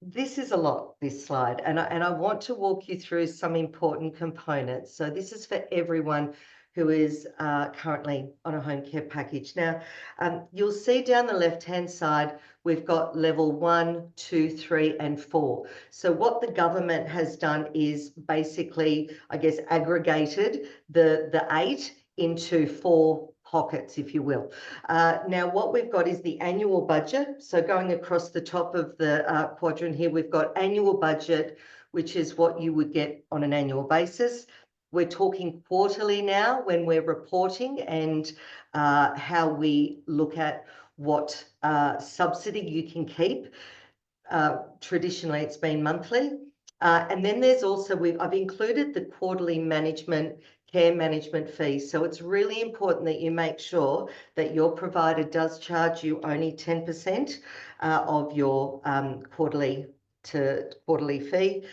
this is a lot, this slide, and I want to walk you through some important components. So this is for everyone who is currently on a home care package. Now, you'll see down the left-hand side, we've got level 1, 2, 3, and 4. So what the government has done is basically, I guess, aggregated the 8 into 4 pockets, if you will. Now, what we've got is the annual budget. So going across the top of the quadrant here, we've got annual budget, which is what you would get on an annual basis. We're talking quarterly now when we're reporting, and how we look at what subsidy you can keep. Traditionally, it's been monthly. And then there's also, I've included the quarterly care management fees. So it's really important that you make sure that your provider does charge you only 10% of your quarterly fee.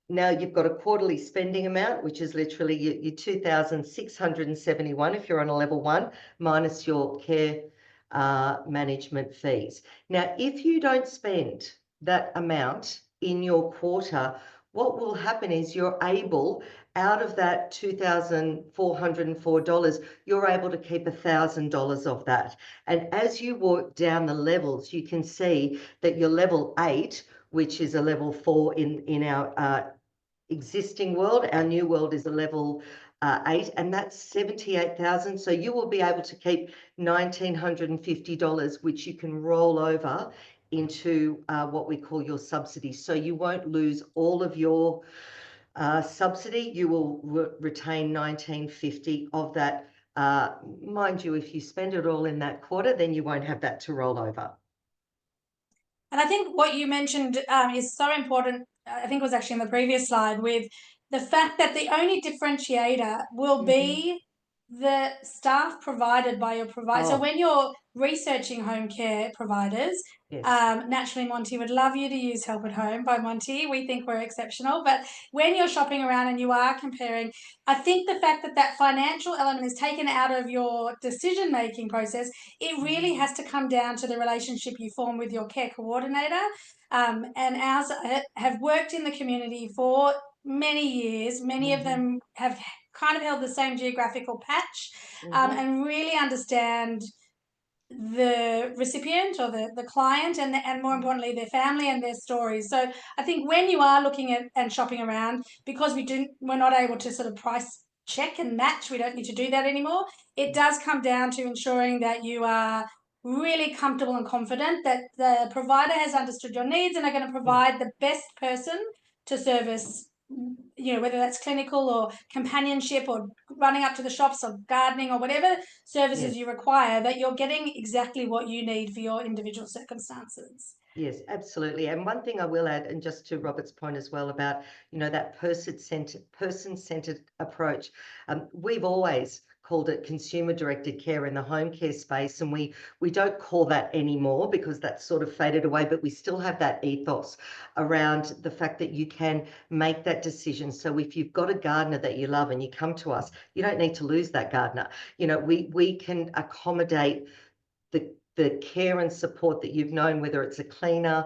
Now you've got a quarterly spending amount, which is literally your 2,671 if you're on a level 1, minus your care management fees. Now, if you don't spend that amount in your quarter, what will happen is you're able, out of that $2,404, you're able to keep $1,000 of that. And as you walk down the levels, you can see that your level 8, which is a level 4 in our existing world, our new world is a level 8, and that's 78,000. So you will be able to keep $1,950, which you can roll over into what we call your subsidy. So you won't lose all of your subsidy. You will retain $1,950 of that. Mind you, if you spend it all in that quarter, then you won't have that to roll over. And I think what you mentioned is so important. I think it was actually in the previous slide, with the fact that the only differentiator will be the staff provided by your provider. So when you're researching home care providers, naturally, Monty would love you to use Help at Home by Monty. We think we're exceptional. But when you're shopping around and you are comparing, I think the fact that that financial element is taken out of your decision-making process, it really has to come down to the relationship you form with your care coordinator. And ours have worked in the community for many years. Many of them have kind of held the same geographical patch, and really understand the recipient or the client, and more importantly their family and their stories. So I think when you are looking at and shopping around, because we're not able to sort of price check and match, we don't need to do that anymore. It does come down to ensuring that you are really comfortable and confident that the provider has understood your needs and are going to provide the best person to service, you know, whether that's clinical or companionship or running up to the shops or gardening or whatever services you require, that you're getting exactly what you need for your individual circumstances. Yes, absolutely. And one thing I will add, and just to Robert's point as well about, you know, that person-centered approach, we've always called it consumer-directed care in the home care space, and we don't call that anymore because that's sort of faded away, but we still have that ethos around the fact that you can make that decision. So if you've got a gardener that you love and you come to us, you don't need to lose that gardener. You know, we can accommodate the care and support that you've known, whether it's a cleaner,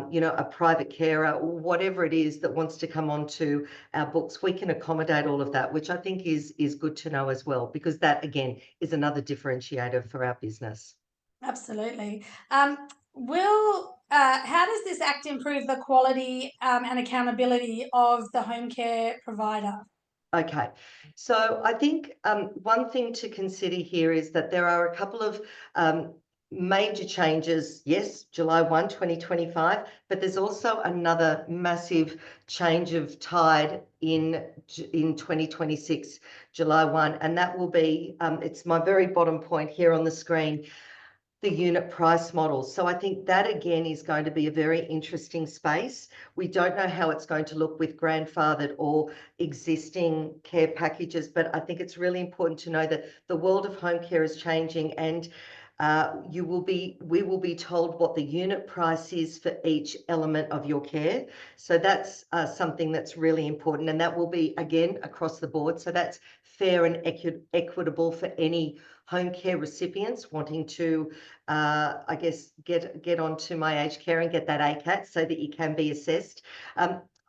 you know, a private carer, whatever it is that wants to come onto our books, we can accommodate all of that, which I think is good to know as well, because that, again, is another differentiator for our business. Absolutely. How does this act improve the quality and accountability of the home care provider? Okay, so I think one thing to consider here is that there are a couple of major changes, yes, July 1, 2025, but there's also another massive change of tide in 2026, July 1, and that will be, it's my very bottom point here on the screen, the unit price model. So I think that again is going to be a very interesting space. We don't know how it's going to look with grandfathered or existing care packages, but I think it's really important to know that the world of home care is changing, and we will be told what the unit price is for each element of your care. So that's something that's really important, and that will be again across the board. So that's fair and equitable for any home care recipients wanting to, I guess, get onto My Aged Care and get that ACAT so that you can be assessed.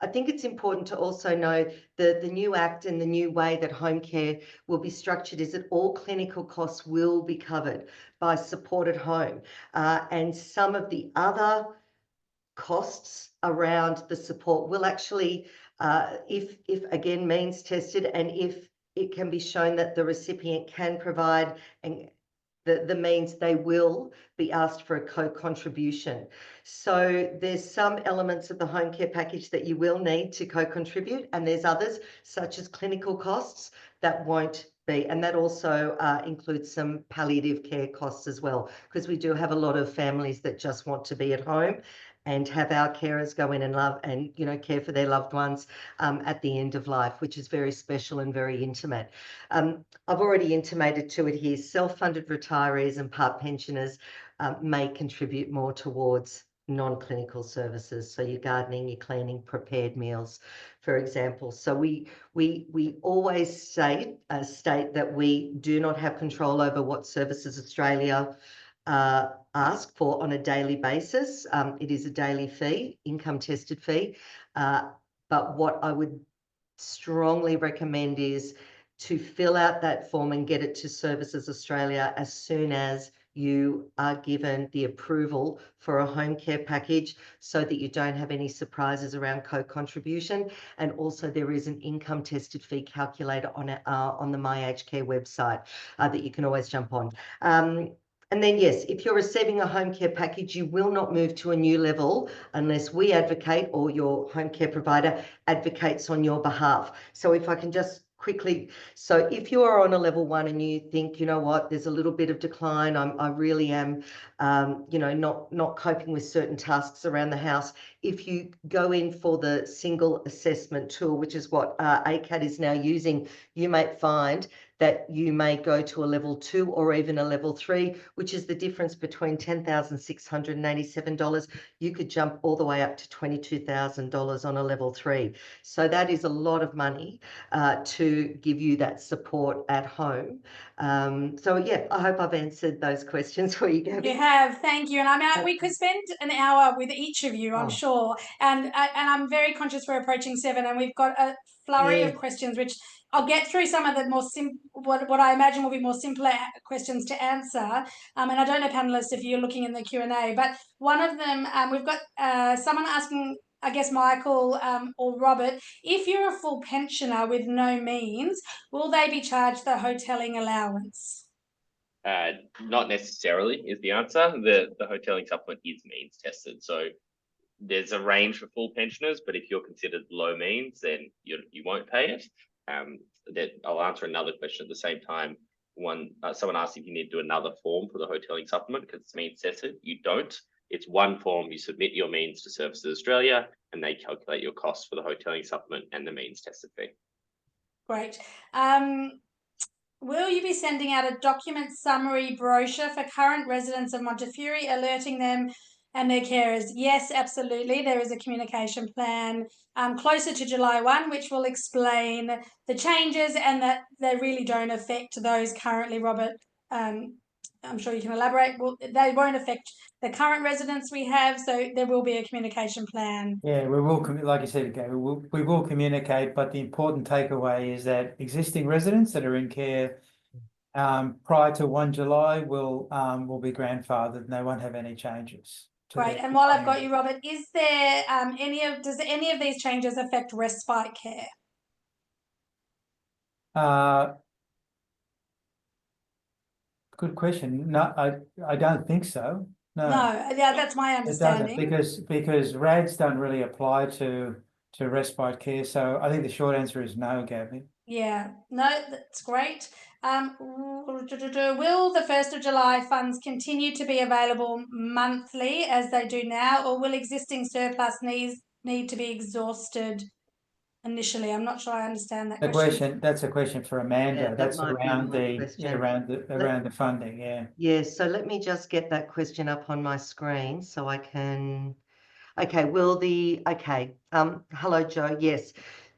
I think it's important to also know the new act and the new way that home care will be structured is that all clinical costs will be covered by support at home. And some of the costs around the support will actually, if again means tested, and if it can be shown that the recipient can provide and the means, they will be asked for a co-contribution. So there's some elements of the home care package that you will need to co-contribute, and there's others such as clinical costs that won't be, and that also includes some palliative care costs as well, because we do have a lot of families that just want to be at home and have our carers go in and love and, you know, care for their loved ones at the end of life, which is very special and very intimate. I've already intimated to it here, self-funded retirees and part pensioners may contribute more towards non-clinical services. So your gardening, your cleaning, prepared meals, for example. So we always state that we do not have control over what Services Australia ask for on a daily basis. It is a daily fee, income tested fee. But what I would strongly recommend is to fill out that form and get it to Services Australia as soon as you are given the approval for a home care package, so that you don't have any surprises around co-contribution. And also there is an income tested fee calculator on the My Aged Care website that you can always jump on. And then, yes, if you're receiving a home care package, you will not move to a new level unless we advocate or your home care provider advocates on your behalf. So if I can just quickly, so if you are on a level 1 and you think, you know what, there's a little bit of decline, I really am, you know, not coping with certain tasks around the house. If you go in for the single assessment tool, which is what ACAD is now using, you might find that you may go to a level 2 or even a level 3, which is the difference between $10,687. You could jump all the way up to $22,000 on a level 3. So that is a lot of money to give you that support at home. So yeah, I hope I've answered those questions for you, Gabby. You have, thank you. And I mean, we could spend an hour with each of you, I'm sure. And I'm very conscious we're approaching 7, and we've got a flurry of questions, which I'll get through some of the more what I imagine will be more simpler questions to answer. And I don't know, panelists, if you're looking in the Q&A, but one of them, we've got someone asking, I guess Michael or Robert, if you're a full pensioner with no means, will they be charged the hotelling allowance? Not necessarily is the answer. The hotelling supplement is means tested. So there's a range for full pensioners, but if you're considered low means, then you won't pay it. That I'll answer another question at the same time. Someone asked if you need to do another form for the hotelling supplement because it's means tested. You don't. It's one form. You submit your means to Services Australia, and they calculate your costs for the hotelling supplement and the means tested fee. Great. Will you be sending out a document summary brochure for current residents of Montefiore, alerting them and their carers? Yes, absolutely. There is a communication plan closer to July 1, which will explain the changes and that they really don't affect those currently, Robert. I'm sure you can elaborate. They won't affect the current residents we have, so there will be a communication plan. Yeah, we will, like you said, okay, we will communicate, but the important takeaway is that existing residents that are in care prior to 1 July will be grandfathered and they won't have any changes. Great. And while I've got you, Robert, is there does any of these changes affect respite care? Good question. No, I don't think so. No, yeah, that's my understanding. It doesn't, because RADs don't really apply to respite care. So I think the short answer is no, Gabby. Yeah, no, that's great. Will the 1st of July funds continue to be available monthly as they do now, or will existing surplus need to be exhausted initially? I'm not sure I understand that question. That's a question for Amanda. Yeah, that's around the funding. Yeah. Yeah. So let me just get that question up on my screen so I can. Okay. Hello, Joe. Yes.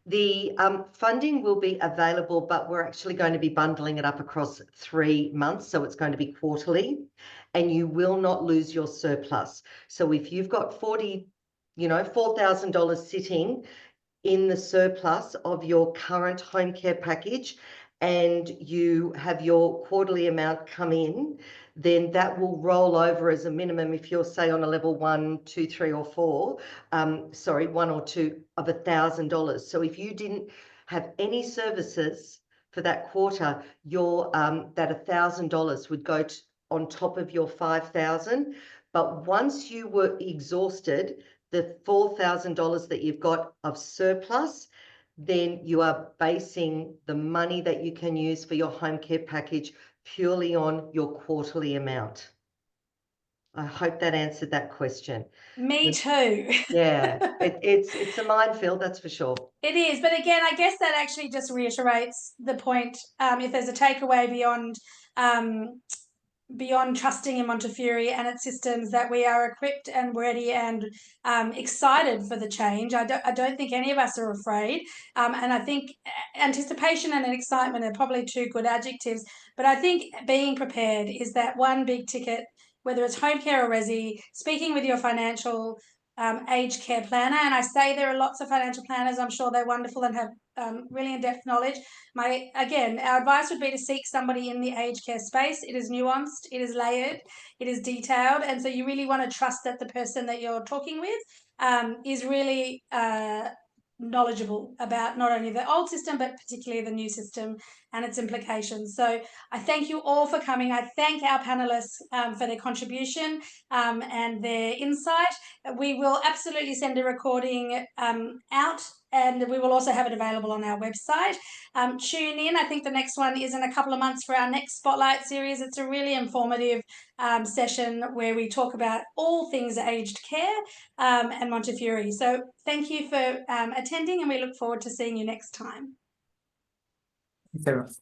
The funding will be available, but we're actually going to be bundling it up across 3 months. So it's going to be quarterly, and you will not lose your surplus. So if you've got $4,000 sitting in the surplus of your current home care package and you have your quarterly amount come in, then that will roll over as a minimum if you're, say, on a level 1, 2, 3 or 4, 1 or 2 of $1,000. So if you didn't have any services for that quarter, your that $1,000 would go on top of your $5,000. But once you were exhausted, the $4,000 that you've got of surplus, then you are basing the money that you can use for your home care package purely on your quarterly amount. I hope that answered that question. Me too. Yeah, it's a minefield, that's for sure. It is, but again, I guess that actually just reiterates the point. If there's a takeaway beyond trusting in Montefiore and its systems, that we are equipped and ready and excited for the change. I don't think any of us are afraid. And I think anticipation and excitement are probably two good adjectives. But I think being prepared is that one big ticket, whether it's home care or resi, speaking with your financial aged care planner. And I say there are lots of financial planners. I'm sure they're wonderful and have really in-depth knowledge. Our advice would be to seek somebody in the aged care space. It is nuanced, it is layered, it is detailed. And so you really want to trust that the person that you're talking with is really knowledgeable about not only the old system, but particularly the new system and its implications. So I thank you all for coming. I thank our panelists for their contribution and their insight. We will absolutely send a recording out, and we will also have it available on our website. Tune in. I think the next one is in a couple of months for our next Spotlight series. It's a really informative session where we talk about all things aged care and Montefiore. So thank you for attending, and we look forward to seeing you next time. Thanks, everyone.